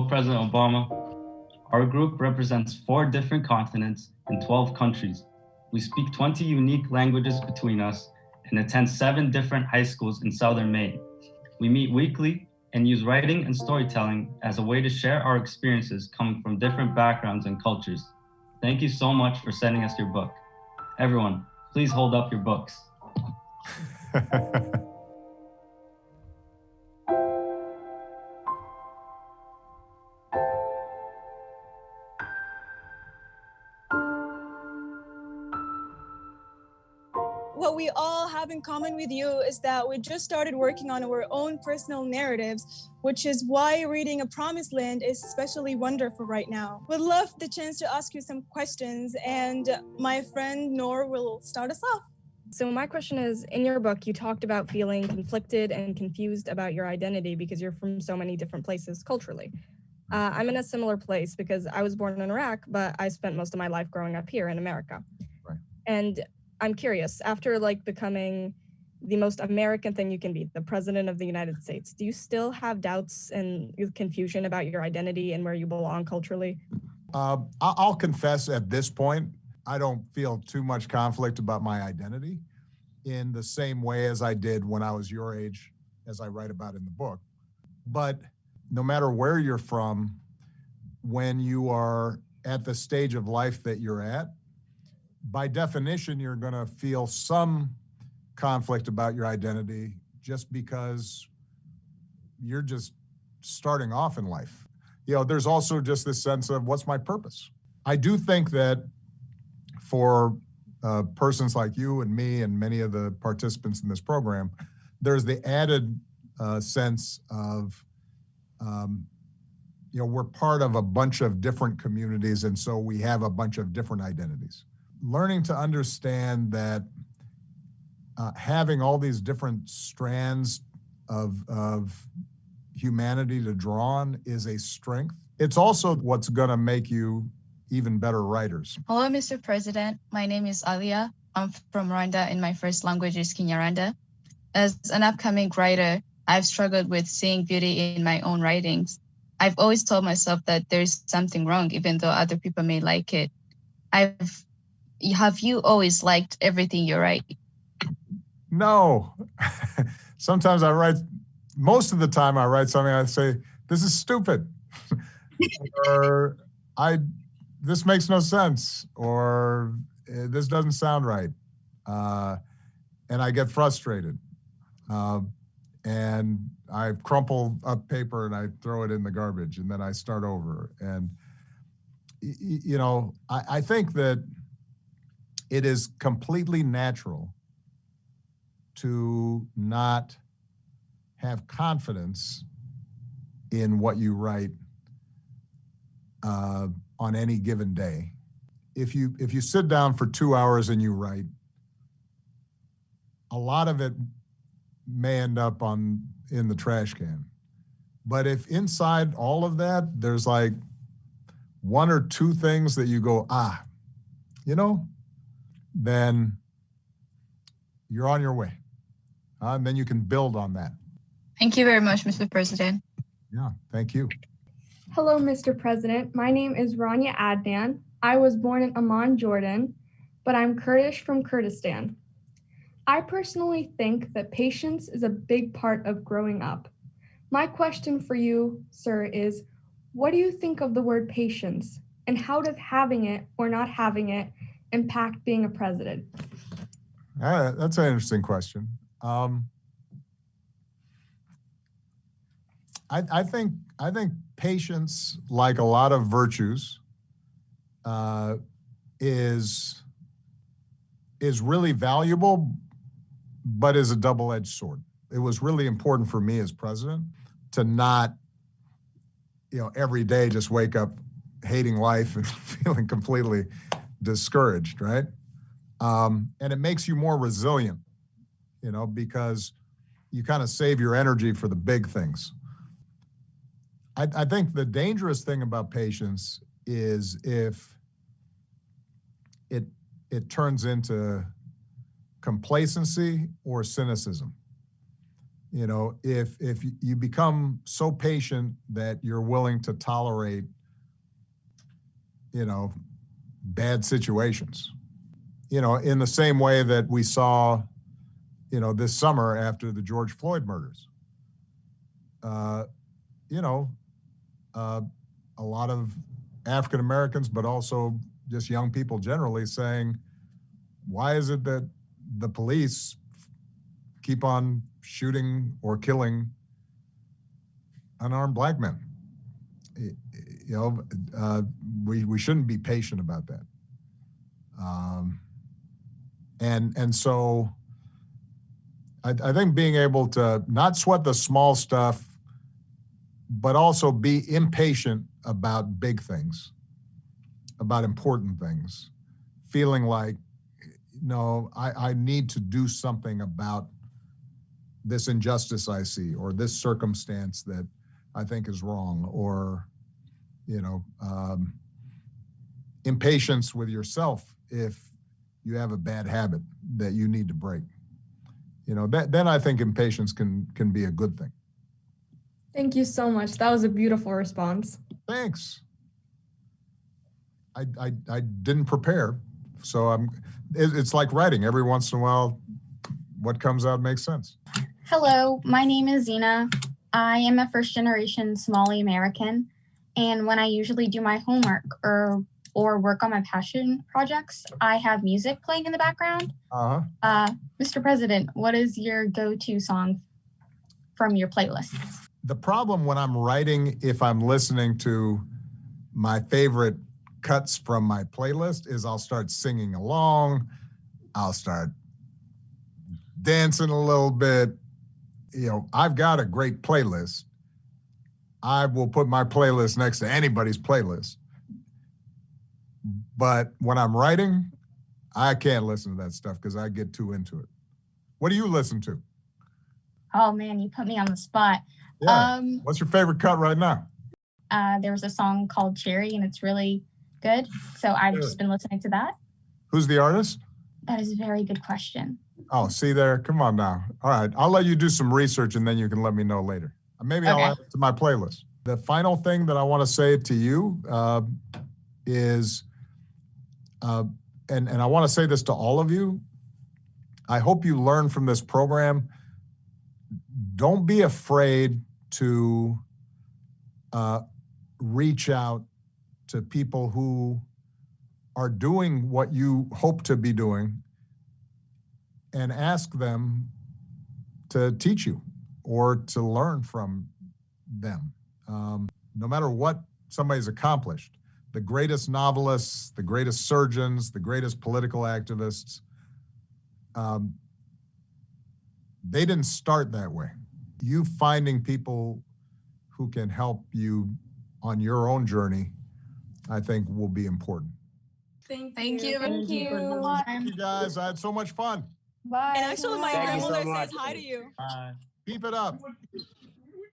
President Obama. Our group represents 4 different continents and 12 countries. We speak 20 unique languages between us and attend 7 different high schools in southern Maine. We meet weekly and use writing and storytelling as a way to share our experiences coming from different backgrounds and cultures. Thank you so much for sending us your book. Everyone, please hold up your books. What we all have in common with you is that we just started working on our own personal narratives, which is why reading A Promised Land is especially wonderful right now. We'd love the chance to ask you some questions, and my friend Noor will start us off. So my question is, in your book, you talked about feeling conflicted and confused about your identity because you're from so many different places culturally. I'm in a similar place because I was born in Iraq, but I spent most of my life growing up here in America. Right. And I'm curious, after becoming the most American thing you can be, the President of the United States, do you still have doubts and confusion about your identity and where you belong culturally? I'll confess at this point, I don't feel too much conflict about my identity in the same way as I did when I was your age, as I write about in the book. But no matter where you're from, when you are at the stage of life that you're at, by definition, you're going to feel some conflict about your identity just because you're just starting off in life. There's also just this sense of what's my purpose? I do think that for persons like you and me and many of the participants in this program, there's the added sense of, we're part of a bunch of different communities, and so we have a bunch of different identities. Learning to understand that having all these different strands of humanity to draw on is a strength. It's also what's going to make you even better writers. Hello, Mr. President. My name is Alia. I'm from Rwanda, and my first language is Kinyarwanda. As an upcoming writer, I've struggled with seeing beauty in my own writings. I've always told myself that there's something wrong, even though other people may like it. Have you always liked everything you write? No. Sometimes most of the time I write something, I say, this is stupid. Or this makes no sense, or this doesn't sound right. And I get frustrated. And I crumple up paper and I throw it in the garbage, and then I start over. And, I think that it is completely natural to not have confidence in what you write on any given day. If you sit down for 2 hours and you write, a lot of it may end up in the trash can. But if inside all of that, there's 1 or 2 things that you go, then you're on your way. And then you can build on that. Thank you very much, Mr. President. Yeah, thank you. Hello, Mr. President. My name is Rania Adnan. I was born in Amman, Jordan, but I'm Kurdish from Kurdistan. I personally think that patience is a big part of growing up. My question for you, sir, is what do you think of the word patience, and how does having it or not having it impact being a president? That's an interesting question. I think patience, like a lot of virtues, is really valuable, but is a double-edged sword. It was really important for me as president to not, every day just wake up hating life and feeling completely discouraged, right? And it makes you more resilient, because you kind of save your energy for the big things. I think the dangerous thing about patience is if it turns into complacency or cynicism. You know, if you become so patient that you're willing to tolerate, you know, bad situations, you know, in the same way that we saw, you know, this summer after the George Floyd murders, you know, a lot of African Americans, but also just young people generally saying, why is it that the police keep on shooting or killing unarmed black men? You know, we shouldn't be patient about that. And so I think being able to not sweat the small stuff, but also be impatient about big things, about important things, feeling like, no, I need to do something about this injustice I see, or this circumstance that I think is wrong, or, you know, impatience with yourself if you have a bad habit that you need to break. You know, then I think impatience can be a good thing. Thank you so much. That was a beautiful response. Thanks. I didn't prepare, so it's like writing. Every once in a while, what comes out makes sense. Hello, my name is Zena. I am a first-generation Somali American, and when I usually do my homework or work on my passion projects, I have music playing in the background. Mr. President, what is your go-to song from your playlists? The problem when I'm writing, if I'm listening to my favorite cuts from my playlist, is I'll start singing along, I'll start dancing a little bit. You know, I've got a great playlist. I will put my playlist next to anybody's playlist. But when I'm writing, I can't listen to that stuff because I get too into it. What do you listen to? Oh man, you put me on the spot. Yeah. What's your favorite cut right now? There was a song called Cherry, and it's really good. So I've just been listening to that. Who's the artist? That is a very good question. Oh, see there? Come on now. All right. I'll let you do some research and then you can let me know later. Maybe I'll add it to my playlist. The final thing that I want to say to you is, and I want to say this to all of you, I hope you learn from this program. Don't be afraid to reach out to people who are doing what you hope to be doing and ask them to teach you or to learn from them. No matter what somebody's accomplished, the greatest novelists, the greatest surgeons, the greatest political activists, they didn't start that way. You finding people who can help you on your own journey, I think will be important. Thank you. Thank you guys. I had so much fun. Bye. And actually, my Thank you grandmother so much. says hi to you. Bye. Keep it up.